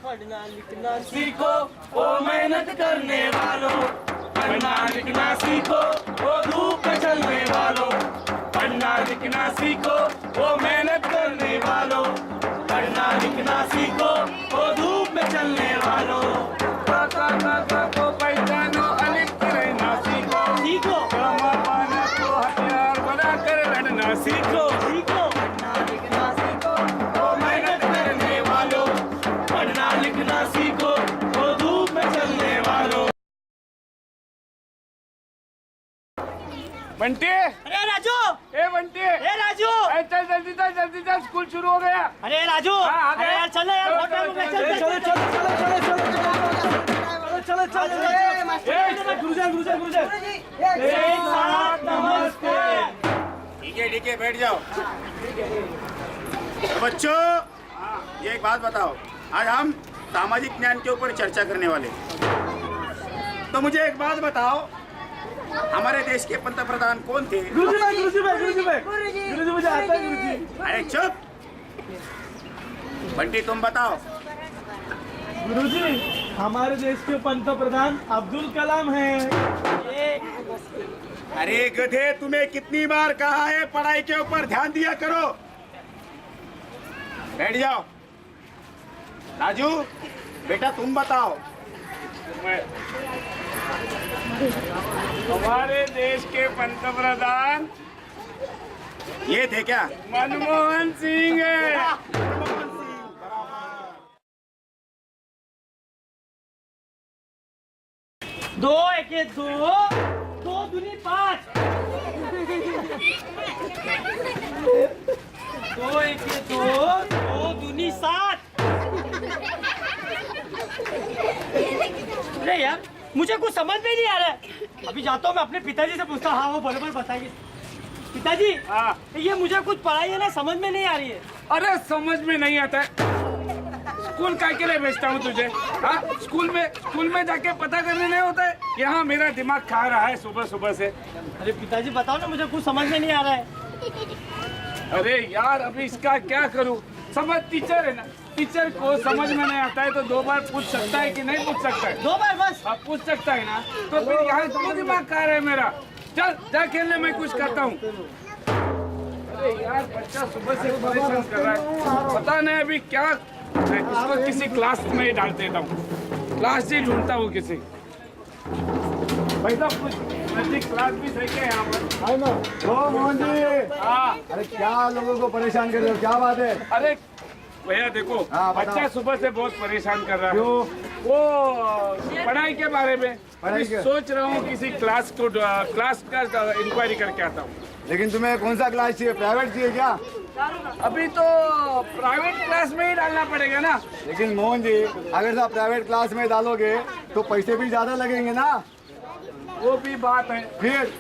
पढ़ना लिखना सीखो ओ मेहनत करने वालों, पढ़ना लिखना सीखो ओ धूप में चलने वालों, पढ़ना लिखना सीखो ओ मेहनत करने वालों, पढ़ना लिखना सीखो ओ धूप में चलने वालों। को पहचानो अलिफ रहना सीखो, सीखो पाना को हथियार बना कर लड़ना सीखो, सीखो पढ़ना लिखना सीखो ओ मेहनत करने वालों, पढ़ना लिखना सीखो ओ धूप में चलने वालों। बंटी, अरे राजू, ए बंटी, ए राजू, चल जल्दी चल, जल्दी चल, स्कूल शुरू हो गया। अरे राजू, अरे यार चलो यार, चलो चलो चलो गुरुजी, एक साथ नमस्ते। ठीक है बैठ जाओ। तो बच्चों, ये एक बात बताओ, आज हम सामाजिक ज्ञान के ऊपर चर्चा करने वाले। तो मुझे एक बात बताओ, हमारे देश के पंतप्रधान कौन थे? गुरुजी मुझे आता है गुरुजी। अरे चुप, बंटी तुम बताओ। गुरुजी, हमारे देश के पंतप्रधान अब्दुल कलाम हैं। अरे गधे, तुम्हें कितनी बार कहा है पढ़ाई के ऊपर ध्यान दिया करो। बैठ जाओ। राजू बेटा तुम बताओ। हमारे देश के पंतप्रधान ये थे क्या? मनमोहन सिंह है। 2 1 2, 2 दूनी 5, 2 1 2, 2 दूनी 7। अरे यार, मुझे कुछ समझ में नहीं आ रहा है। अभी जाता हूँ, मैं अपने पिताजी से पूछता हूँ। हाँ, वो बराबर बताइए। पिताजी, हाँ, ये मुझे कुछ पढ़ाई है ना, समझ में नहीं आ रही है। अरे समझ में नहीं आता है। स्कूल काय के लिए भेजता हूँ तुझे? हाँ, स्कूल में जाके पता करने नहीं होता है? यहाँ मेरा दिमाग खा रहा है सुबह सुबह से। अरे पिताजी बताओ ना, मुझे कुछ समझ में नहीं आ रहा है। अरे यार, अभी इसका क्या करूँ? समझ टीचर है ना, टीचर को समझ में नहीं आता है तो 2 बार पूछ सकता है कि नहीं पूछ सकता है? 2 बार बस। अब पूछ सकता है ना, तो फिर यहाँ क्यों दिमाग खा रहा है मेरा? चल जा खेलने, मैं कुछ करता हूँ। अरे यार, बच्चा सुबह से परेशान कर रहा है, पता नहीं अभी क्या। मैं इसको किसी क्लास में ही डाल देता हूँ, क्लास ही ढूंढता हूँ किसी। भाई साहब, कुछ नजदीक क्लास भी सही है यहाँ पर? है ना? ओ मोहन जी, हाँ। अरे क्या लोगों को परेशान कर रहे हो, क्या बात है? अरे भैया देखो, हाँ, बताओ। बच्चा सुबह से बहुत परेशान कर रहा है। क्यों? वो पढ़ाई के बारे में पढ़ाई के? सोच रहा हूँ किसी क्लास का इंक्वायरी करके आता हूँ। लेकिन तुम्हें कौन सा क्लास चाहिए, प्राइवेट चाहिए क्या? अभी तो प्राइवेट क्लास में ही डालना पड़ेगा ना। लेकिन मोहन जी, अगर आप प्राइवेट क्लास में डालोगे तो पैसे भी ज्यादा लगेंगे ना। वो भी बात है। फिर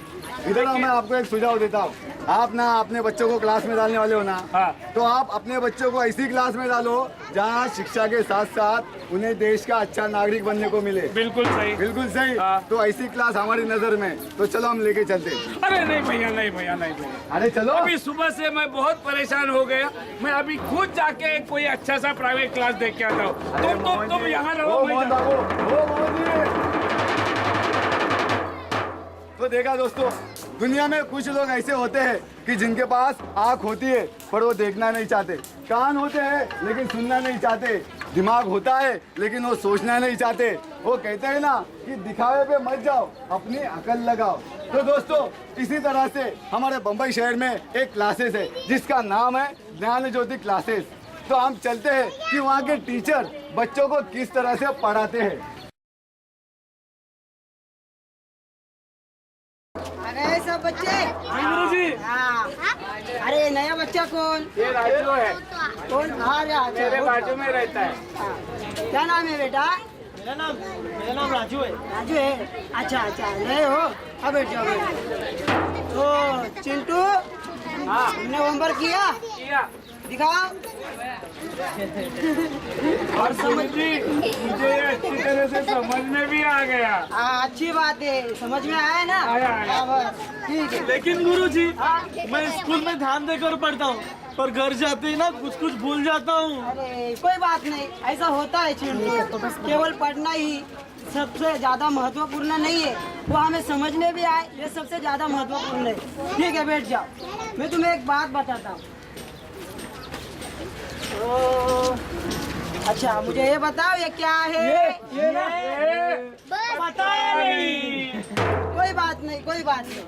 इधर आओ, मैं आपको एक सुझाव देता हूँ। आप ना अपने बच्चों को क्लास में डालने वाले हो ना, हाँ। तो आप अपने बच्चों को ऐसी क्लास में डालो जहाँ शिक्षा के साथ साथ उन्हें देश का अच्छा नागरिक बनने को मिले। बिल्कुल सही। बिल्कुल सही। हाँ। तो ऐसी क्लास हमारी नजर में, तो चलो हम लेके चलते हैं। अरे नहीं भैया, नहीं भैया, नहीं भैया। अरे चलो। अभी सुबह से मैं बहुत परेशान हो गया। मैं अभी खुद जाके कोई अच्छा सा प्राइवेट क्लास देख के आता हूँ। तुम यहाँ रहो। ओ मैं मोहन बाबू, ओ मोहन जी। तो देखा दोस्तों, दुनिया में कुछ लोग ऐसे होते हैं कि जिनके पास आँख होती है पर वो देखना नहीं चाहते, कान होते हैं लेकिन सुनना नहीं चाहते, दिमाग होता है लेकिन वो सोचना नहीं चाहते। वो कहते हैं ना कि दिखावे पे मत जाओ, अपनी अकल लगाओ। तो दोस्तों, इसी तरह से हमारे बम्बई शहर में एक क्लासेस है जिसका नाम है ज्ञान ज्योति क्लासेस। तो हम चलते हैं कि वहाँ के टीचर बच्चों को किस तरह से पढ़ाते हैं। अरे सब बच्चे, गुरुजी, हाँ। अरे नया बच्चा कौन? ये राजू है, कौन? हाँ रे, अच्छा, मेरे बाजू में रहता है। हाँ। क्या नाम है बेटा? मेरा नाम राजू है। राजू है? अच्छा, नए हो? अब बैठ जाओ, बैठ जाओ। तो चिंटू, हाँ, तुमने होमवर्क किया? दिखाओ। और समझ जी, मुझे ये अच्छी तरह से समझ में भी आ गया। हाँ, अच्छी बात है, समझ में आया ना? आया। हाँ, बस ठीक है। लेकिन गुरुजी, मैं स्कूल में ध्यान देकर पढ़ता हूँ, पर घर जाते ही ना कुछ कुछ भूल जाता हूँ। अरे कोई बात नहीं, ऐसा होता है चिंटू। केवल पढ़ना ही सबसे ज्यादा महत्वपूर्ण नहीं है, वो हमें समझ में भी आए, ये सबसे ज्यादा महत्वपूर्ण है। ठीक है, बैठ जाओ। मैं तुम्हें एक बात बताता हूँ। तो अच्छा, मुझे ये बताओ, ये क्या है? पता नहीं। कोई बात नहीं, कोई बात नहीं।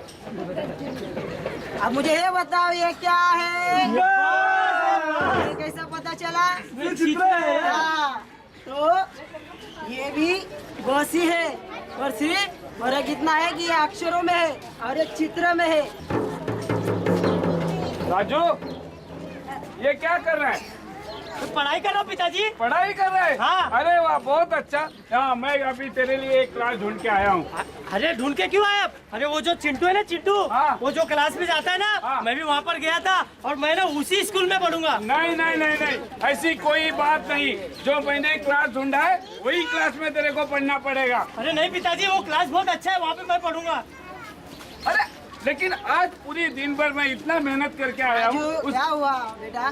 अब मुझे ये बताओ, ये क्या है? ये कैसा पता चला? हाँ, तो ये भी बस ही है, और सिर्फ फर्क इतना है कि ये अक्षरों में है और ये चित्र में है। राजू, ये क्या कर रहा है? तो पढ़ाई कर रहा हूँ पिताजी। पढ़ाई कर रहा है? हाँ। अरे वाह, बहुत अच्छा। हाँ, मैं अभी तेरे लिए एक क्लास ढूंढ के आया हूँ। अरे ढूंढ के क्यों आए आप? अरे वो जो चिंटू है ना, चिंटू, हाँ। वो जो क्लास में जाता है ना, हाँ। मैं भी वहाँ पर गया था और मैं ना उसी स्कूल में पढ़ूंगा। नहीं नहीं नहीं नहीं, ऐसी कोई बात नहीं। जो मैंने क्लास ढूंढा है वही क्लास में तेरे को पढ़ना पड़ेगा। अरे नहीं पिताजी, वो क्लास बहुत अच्छा है, वहाँ पे मैं पढ़ूंगा। अरे लेकिन आज पूरी दिन भर मैं इतना मेहनत करके आया हूँ। राजू, क्या हुआ बेटा?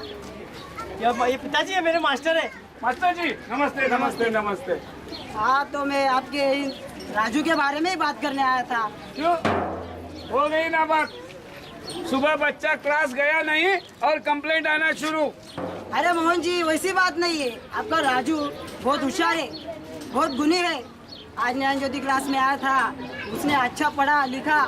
ये पिताजी, ये मेरे मास्टर है। मास्टर जी, नमस्ते नमस्ते नमस्ते। हाँ, तो मैं आपके राजू के बारे में ही बात करने आया था। क्यों, हो गई ना बात? सुबह बच्चा क्लास गया नहीं और कंप्लेंट आना शुरू। अरे मोहन जी, वैसी बात नहीं है। आपका राजू बहुत होशियार है, बहुत गुणी है। आज ज्ञान ज्योति क्लास में आया था, उसने अच्छा पढ़ा लिखा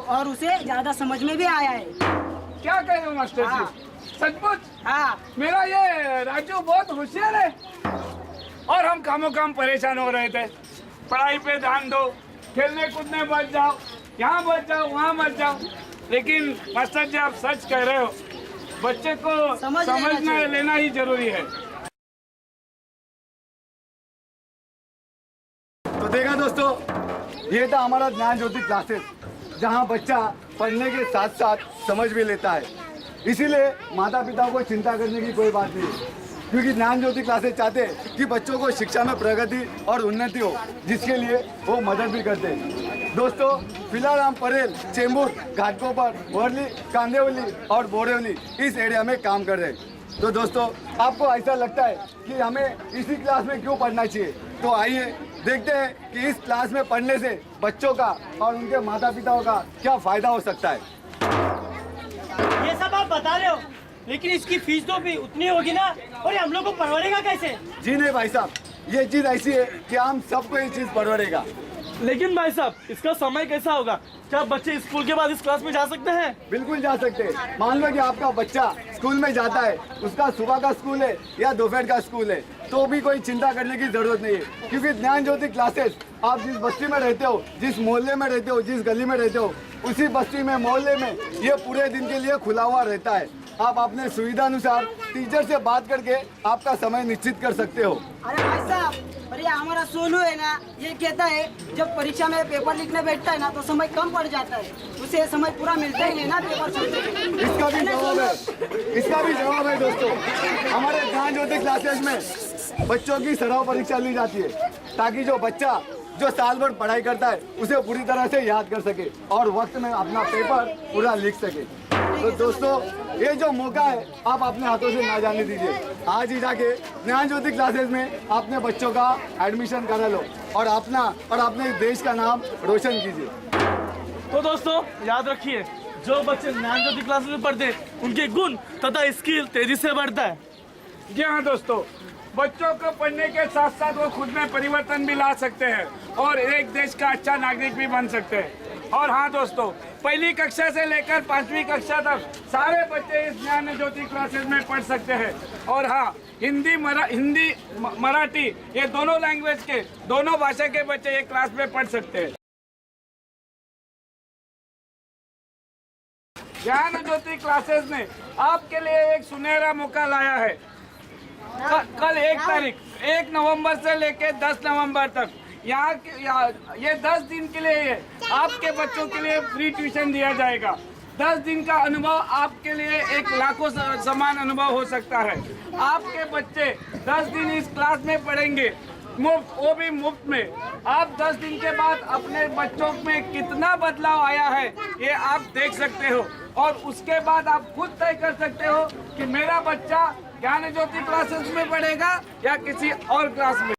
और उसे ज्यादा समझ में भी आया है। क्या कह रहे हो मास्टर हाँ। जी? सचमुच? हाँ, मेरा ये राजू बहुत होशियार है और हम कामों काम परेशान हो रहे थे। पढ़ाई पे ध्यान दो, खेलने कूदने मत जाओ, यहाँ मत जाओ, वहाँ मत जाओ। लेकिन मास्टर जी, आप सच कह रहे हो, बच्चे को समझ लेना समझना चाहिए। लेना ही जरूरी है। तो देखा दोस्तों, ये था हमारा ज्ञान ज्योति क्लासेस, जहाँ बच्चा पढ़ने के साथ साथ समझ भी लेता है। इसीलिए माता पिता को चिंता करने की कोई बात नहीं है, क्योंकि ज्ञान ज्योति क्लासेस चाहते हैं कि बच्चों को शिक्षा में प्रगति और उन्नति हो, जिसके लिए वो मदद भी करते हैं। दोस्तों, फिलहाल हम परेल, चेंबूर, घाटकोपर, वर्ली, कांदेवली और बोरेवली इस एरिया में काम कर रहे हैं। तो दोस्तों, आपको ऐसा लगता है कि हमें इसी क्लास में क्यों पढ़ना चाहिए? तो आइए देखते हैं कि इस क्लास में पढ़ने से बच्चों का और उनके माता पिताओं का क्या फायदा हो सकता है। ये सब आप बता रहे हो, लेकिन इसकी फीस तो भी उतनी होगी ना, और ये हम लोग को परवड़ेगा कैसे? जी नहीं भाई साहब, ये चीज़ ऐसी है कि हम सबको ये चीज़ परवड़ेगा। लेकिन भाई साहब, इसका समय कैसा होगा? क्या बच्चे स्कूल के बाद इस क्लास में जा सकते हैं? बिल्कुल जा सकते हैं। मान लो कि आपका बच्चा स्कूल में जाता है, उसका सुबह का स्कूल है या दोपहर का स्कूल है, तो भी कोई चिंता करने की जरूरत नहीं है, क्योंकि ज्ञान ज्योति क्लासेस आप जिस बस्ती में रहते हो, जिस मोहल्ले में रहते हो, जिस गली में रहते हो, उसी बस्ती में, मोहल्ले में ये पूरे दिन के लिए खुला हुआ रहता है। आप अपने सुविधा अनुसार टीचर से बात करके आपका समय निश्चित कर सकते हो। अरे भाई साहब, अरे हमारा सोनू है ना, ये कहता है जब परीक्षा में पेपर लिखने बैठता है ना, तो समय कम पड़ जाता है, उसे समय पूरा मिलता ही नहीं ना पेपर सुनने के। इसका भी जवाब है, इसका भी जवाब है दोस्तों। हमारे ज्ञान ज्योति क्लासेस में बच्चों की सराव परीक्षा ली जाती है, ताकि जो बच्चा जो साल भर पढ़ाई करता है उसे पूरी तरह से याद कर सके और वक्त में अपना पेपर पूरा लिख सके। तो दोस्तों, ये जो मौका है आप अपने हाथों से ना जाने दीजिए। आज ही जाके ज्ञान ज्योति क्लासेस में अपने बच्चों का एडमिशन करा लो और अपना और अपने देश का नाम रोशन कीजिए। तो दोस्तों, याद रखिए, जो बच्चे ज्ञान ज्योति क्लासेस में पढ़ते हैं, उनके गुण तथा स्किल तेजी से बढ़ता है। जी हाँ दोस्तों, बच्चों को पढ़ने के साथ साथ वो खुद में परिवर्तन भी ला सकते हैं और एक देश का अच्छा नागरिक भी बन सकते हैं। और हाँ दोस्तों, पहली कक्षा से लेकर 5वीं कक्षा तक सारे बच्चे इस ज्ञान ज्योति क्लासेस में पढ़ सकते हैं। और हाँ, हिंदी मराठी ये दोनों लैंग्वेज के, दोनों भाषा के बच्चे ये क्लास में पढ़ सकते हैं। ज्ञान ज्योति क्लासेस ने आपके लिए एक सुनहरा मौका लाया है। कल 1 नवंबर से लेकर 10 नवंबर तक यहाँ ये 10 दिन के लिए आपके बच्चों के लिए फ्री ट्यूशन दिया जाएगा। 10 दिन का अनुभव आपके लिए एक लाखों समान अनुभव हो सकता है। आपके बच्चे 10 दिन इस क्लास में पढ़ेंगे, मुफ्त, वो भी मुफ्त में। आप 10 दिन के बाद अपने बच्चों में कितना बदलाव आया है ये आप देख सकते हो, और उसके बाद आप खुद तय कर सकते हो कि मेरा बच्चा ज्ञान ज्योति क्लासेस में पढ़ेगा या किसी और क्लास में।